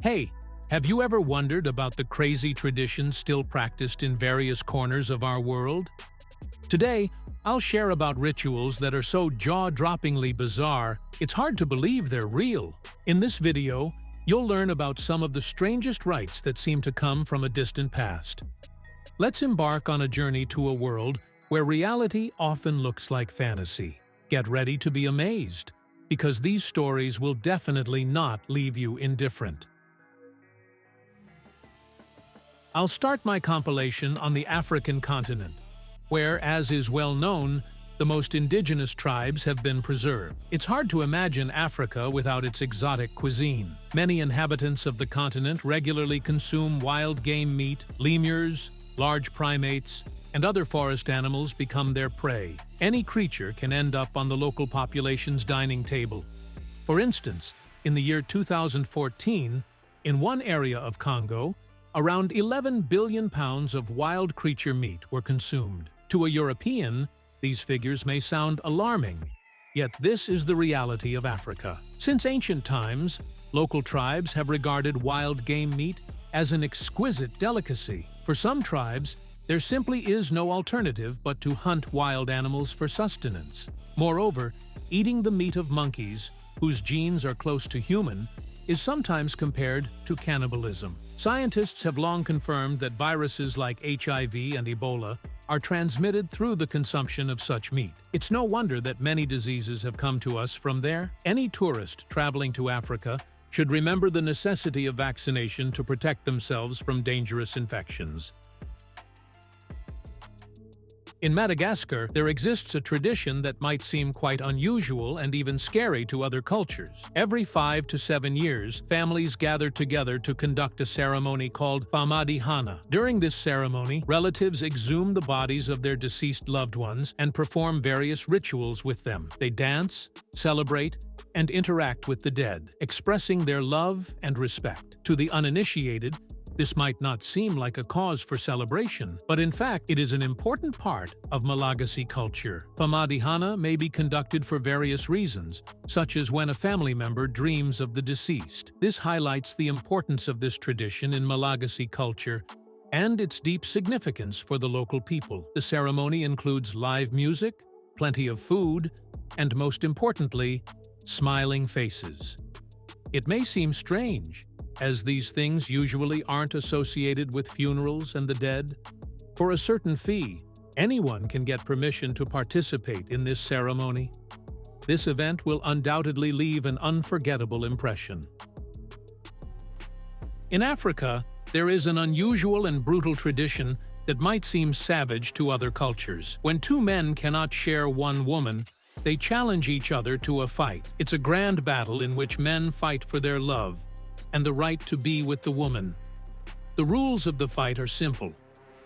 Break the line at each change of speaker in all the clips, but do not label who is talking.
Hey, have you ever wondered about the crazy traditions still practiced in various corners of our world? Today, I'll share about rituals that are so jaw-droppingly bizarre, it's hard to believe they're real. In this video, you'll learn about some of the strangest rites that seem to come from a distant past. Let's embark on a journey to a world where reality often looks like fantasy. Get ready to be amazed, because these stories will definitely not leave you indifferent. I'll start my compilation on the African continent, where, as is well known, the most indigenous tribes have been preserved. It's hard to imagine Africa without its exotic cuisine. Many inhabitants of the continent regularly consume wild game meat. Lemurs, large primates, and other forest animals become their prey. Any creature can end up on the local population's dining table. For instance, in the year 2014, in one area of Congo, around 11 billion pounds of wild creature meat were consumed. To a European, these figures may sound alarming, yet this is the reality of Africa. Since ancient times, local tribes have regarded wild game meat as an exquisite delicacy. For some tribes, there simply is no alternative but to hunt wild animals for sustenance. Moreover, eating the meat of monkeys, whose genes are close to human, is sometimes compared to cannibalism. Scientists have long confirmed that viruses like HIV and Ebola are transmitted through the consumption of such meat. It's no wonder that many diseases have come to us from there. Any tourist traveling to Africa should remember the necessity of vaccination to protect themselves from dangerous infections. In Madagascar, there exists a tradition that might seem quite unusual and even scary to other cultures. Every 5 to 7 years, families gather together to conduct a ceremony called Famadihana. During this ceremony, relatives exhume the bodies of their deceased loved ones and perform various rituals with them. They dance, celebrate, and interact with the dead, expressing their love and respect. To the uninitiated, this might not seem like a cause for celebration, but in fact, it is an important part of Malagasy culture. Famadihana may be conducted for various reasons, such as when a family member dreams of the deceased. This highlights the importance of this tradition in Malagasy culture and its deep significance for the local people. The ceremony includes live music, plenty of food, and most importantly, smiling faces. It may seem strange, as these things usually aren't associated with funerals and the dead. For a certain fee, anyone can get permission to participate in this ceremony. This event will undoubtedly leave an unforgettable impression. In Africa, there is an unusual and brutal tradition that might seem savage to other cultures. When two men cannot share one woman, they challenge each other to a fight. It's a grand battle in which men fight for their love and the right to be with the woman. The rules of the fight are simple.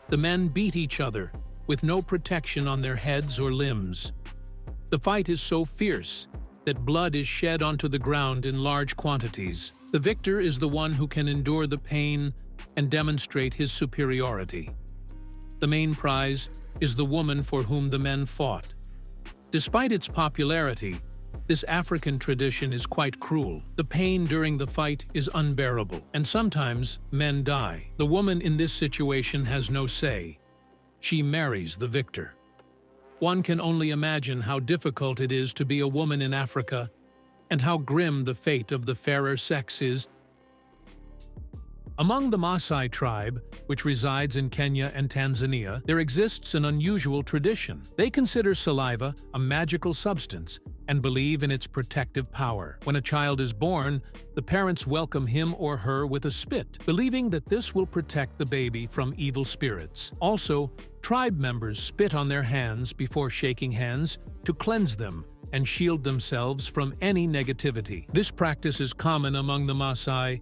The men beat each other, with no protection on their heads or limbs. The fight is so fierce that blood is shed onto the ground in large quantities. The victor is the one who can endure the pain and demonstrate his superiority. The main prize is the woman for whom the men fought. Despite its popularity, this African tradition is quite cruel. The pain during the fight is unbearable, and sometimes men die. The woman in this situation has no say. She marries the victor. One can only imagine how difficult it is to be a woman in Africa, and how grim the fate of the fairer sex is. Among the Maasai tribe, which resides in Kenya and Tanzania, there exists an unusual tradition. They consider saliva a magical substance and believe in its protective power. When a child is born, the parents welcome him or her with a spit, believing that this will protect the baby from evil spirits. Also, tribe members spit on their hands before shaking hands to cleanse them and shield themselves from any negativity. This practice is common among the Maasai.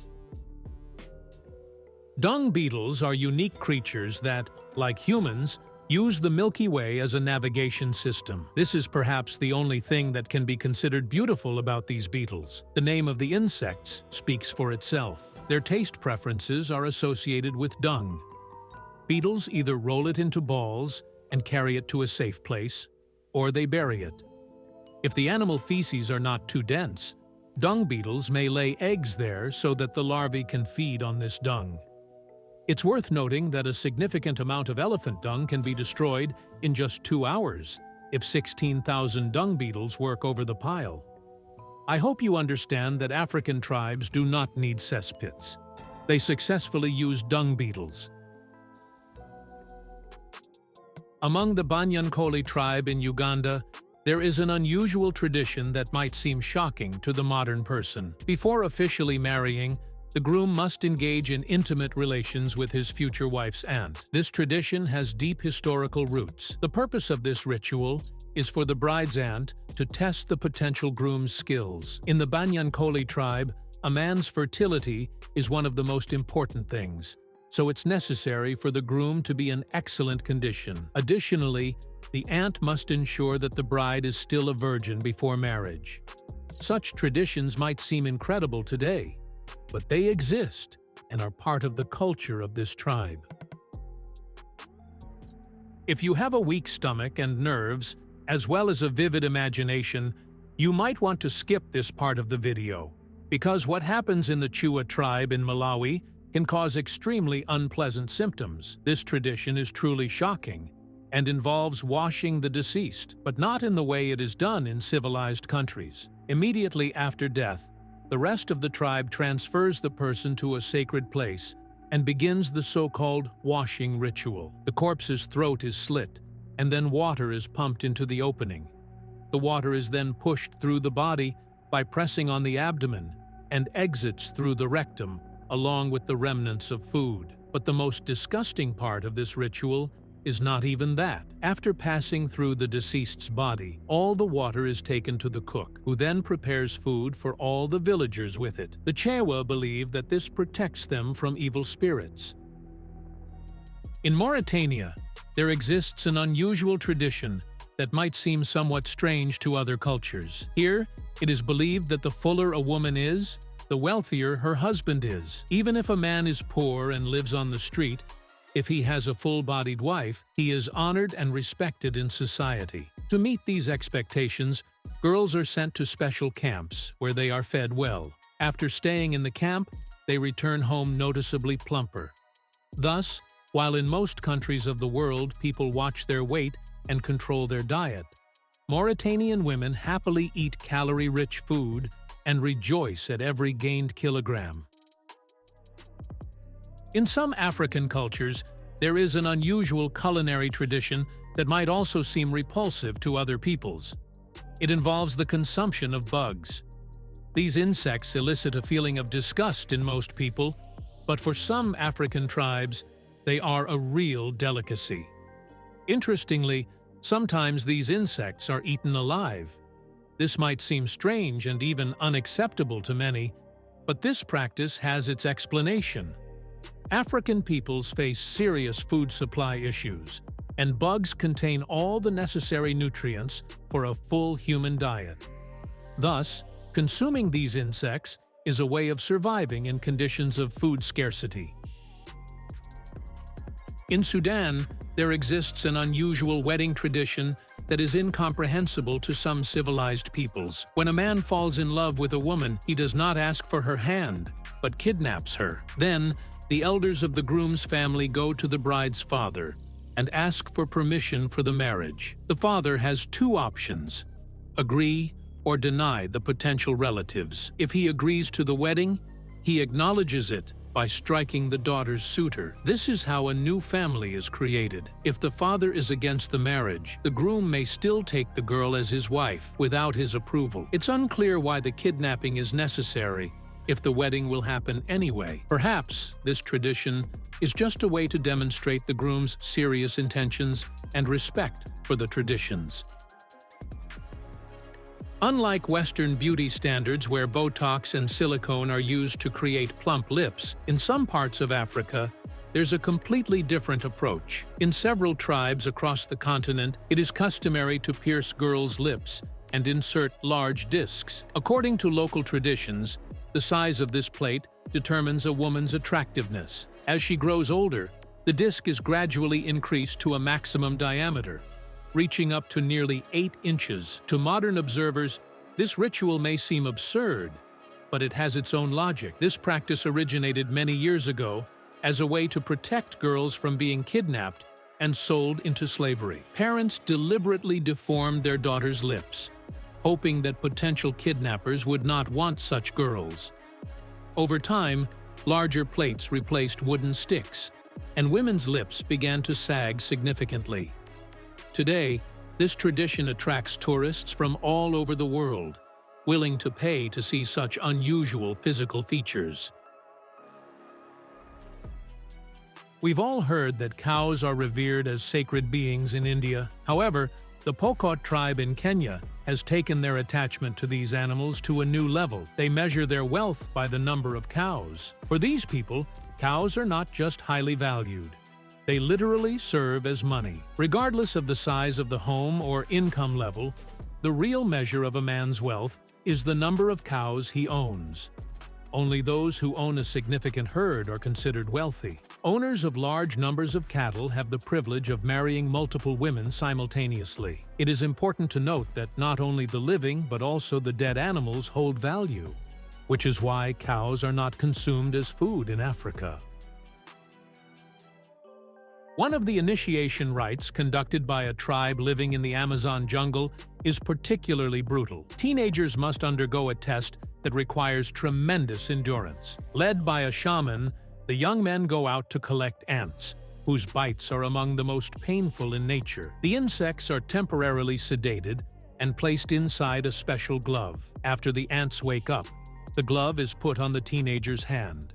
Dung beetles are unique creatures that, like humans, use the Milky Way as a navigation system. This is perhaps the only thing that can be considered beautiful about these beetles. The name of the insects speaks for itself. Their taste preferences are associated with dung. Beetles either roll it into balls and carry it to a safe place, or they bury it. If the animal feces are not too dense, Dung beetles may lay eggs there so that the larvae can feed on this dung. It's worth noting that a significant amount of elephant dung can be destroyed in just 2 hours if 16,000 dung beetles work over the pile. I hope you understand that African tribes do not need cesspits. They successfully use dung beetles. Among the Banyankole tribe in Uganda, there is an unusual tradition that might seem shocking to the modern person. Before officially marrying, the groom must engage in intimate relations with his future wife's aunt. This tradition has deep historical roots. The purpose of this ritual is for the bride's aunt to test the potential groom's skills. In the Banyankole tribe, a man's fertility is one of the most important things, so it's necessary for the groom to be in excellent condition. Additionally, the aunt must ensure that the bride is still a virgin before marriage. Such traditions might seem incredible today, but they exist and are part of the culture of this tribe. If you have a weak stomach and nerves, as well as a vivid imagination, you might want to skip this part of the video, because what happens in the Chua tribe in Malawi can cause extremely unpleasant symptoms. This tradition is truly shocking and involves washing the deceased, but not in the way it is done in civilized countries. Immediately after death, the rest of the tribe transfers the person to a sacred place and begins the so-called washing ritual. The corpse's throat is slit, and then water is pumped into the opening. The water is then pushed through the body by pressing on the abdomen and exits through the rectum, along with the remnants of food. But the most disgusting part of this ritual is not even that. After passing through the deceased's body, all the water is taken to the cook, who then prepares food for all the villagers with it. The Chewa believe that this protects them from evil spirits. In Mauritania, there exists an unusual tradition that might seem somewhat strange to other cultures. Here, it is believed that the fuller a woman is, the wealthier her husband is. Even if a man is poor and lives on the street, if he has a full-bodied wife, he is honored and respected in society. To meet these expectations, girls are sent to special camps where they are fed well. After staying in the camp, they return home noticeably plumper. Thus, while in most countries of the world people watch their weight and control their diet, Mauritanian women happily eat calorie-rich food and rejoice at every gained kilogram. In some African cultures, there is an unusual culinary tradition that might also seem repulsive to other peoples. It involves the consumption of bugs. These insects elicit a feeling of disgust in most people, but for some African tribes, they are a real delicacy. Interestingly, sometimes these insects are eaten alive. This might seem strange and even unacceptable to many, but this practice has its explanation. African peoples face serious food supply issues, and bugs contain all the necessary nutrients for a full human diet. Thus, consuming these insects is a way of surviving in conditions of food scarcity. In Sudan, there exists an unusual wedding tradition that is incomprehensible to some civilized peoples. When a man falls in love with a woman, he does not ask for her hand, but kidnaps her. Then, the elders of the groom's family go to the bride's father and ask for permission for the marriage. The father has two options: agree or deny the potential relatives. If he agrees to the wedding, he acknowledges it by striking the daughter's suitor. This is how a new family is created. If the father is against the marriage, the groom may still take the girl as his wife without his approval. It's unclear why the kidnapping is necessary if the wedding will happen anyway. Perhaps this tradition is just a way to demonstrate the groom's serious intentions and respect for the traditions. Unlike Western beauty standards where Botox and silicone are used to create plump lips, in some parts of Africa, there's a completely different approach. In several tribes across the continent, it is customary to pierce girls' lips and insert large discs. According to local traditions, the size of this plate determines a woman's attractiveness. As she grows older, the disc is gradually increased to a maximum diameter, reaching up to nearly 8 inches. To modern observers, this ritual may seem absurd, but it has its own logic. This practice originated many years ago as a way to protect girls from being kidnapped and sold into slavery. Parents deliberately deformed their daughters' lips, hoping that potential kidnappers would not want such girls. Over time, larger plates replaced wooden sticks, and women's lips began to sag significantly. Today, this tradition attracts tourists from all over the world, willing to pay to see such unusual physical features. We've all heard that cows are revered as sacred beings in India. However, the Pokot tribe in Kenya has taken their attachment to these animals to a new level. They measure their wealth by the number of cows. For these people, cows are not just highly valued. They literally serve as money. Regardless of the size of the home or income level, the real measure of a man's wealth is the number of cows he owns. Only those who own a significant herd are considered wealthy. Owners of large numbers of cattle have the privilege of marrying multiple women simultaneously. It is important to note that not only the living but also the dead animals hold value, which is why cows are not consumed as food in Africa. One of the initiation rites conducted by a tribe living in the Amazon jungle is particularly brutal. Teenagers must undergo a test that requires tremendous endurance. Led by a shaman, the young men go out to collect ants, whose bites are among the most painful in nature. The insects are temporarily sedated and placed inside a special glove. After the ants wake up, the glove is put on the teenager's hand.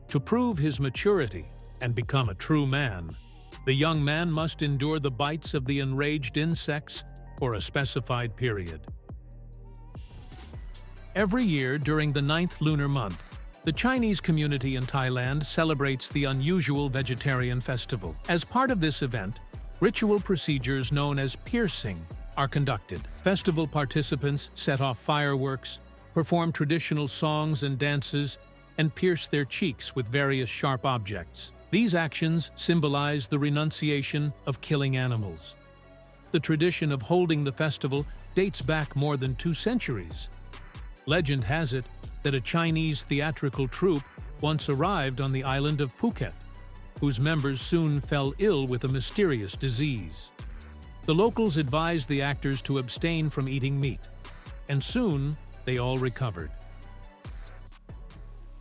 To prove his maturity and become a true man, the young man must endure the bites of the enraged insects for a specified period. Every year during the 9th lunar month, the Chinese community in Thailand celebrates the unusual vegetarian festival. As part of this event, ritual procedures known as piercing are conducted. Festival participants set off fireworks, perform traditional songs and dances, and pierce their cheeks with various sharp objects. These actions symbolize the renunciation of killing animals. The tradition of holding the festival dates back more than 2 centuries. Legend has it that a Chinese theatrical troupe once arrived on the island of Phuket, whose members soon fell ill with a mysterious disease. The locals advised the actors to abstain from eating meat, and soon they all recovered.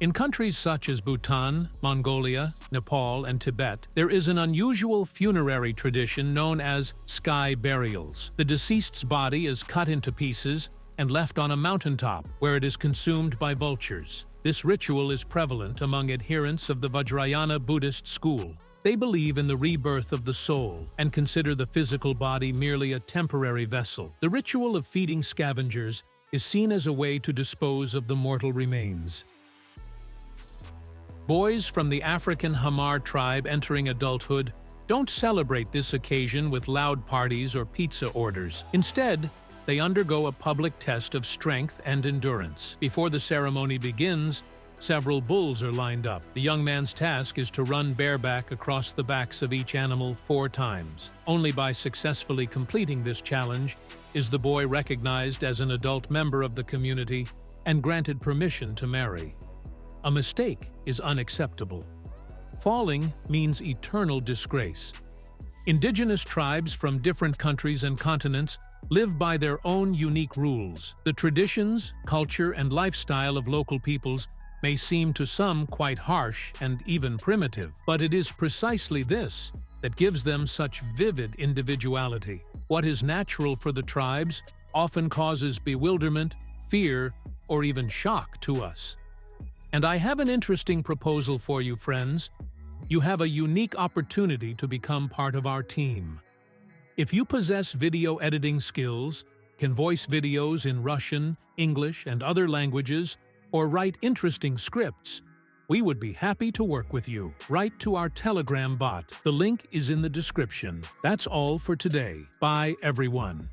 In countries such as Bhutan, Mongolia, Nepal, and Tibet, there is an unusual funerary tradition known as sky burials. The deceased's body is cut into pieces and left on a mountaintop, where it is consumed by vultures. This ritual is prevalent among adherents of the Vajrayana Buddhist school. They believe in the rebirth of the soul and consider the physical body merely a temporary vessel. The ritual of feeding scavengers is seen as a way to dispose of the mortal remains. Boys from the African Hamar tribe entering adulthood don't celebrate this occasion with loud parties or pizza orders. Instead, they undergo a public test of strength and endurance. Before the ceremony begins, several bulls are lined up. The young man's task is to run bareback across the backs of each animal 4 times. Only by successfully completing this challenge is the boy recognized as an adult member of the community and granted permission to marry. A mistake is unacceptable. Falling means eternal disgrace. Indigenous tribes from different countries and continents live by their own unique rules. The traditions, culture, and lifestyle of local peoples may seem to some quite harsh and even primitive, but it is precisely this that gives them such vivid individuality. What is natural for the tribes often causes bewilderment, fear, or even shock to us. And I have an interesting proposal for you, friends. You have a unique opportunity to become part of our team. If you possess video editing skills, can voice videos in Russian, English, and other languages, or write interesting scripts, we would be happy to work with you. Write to our Telegram bot. The link is in the description. That's all for today. Bye, everyone.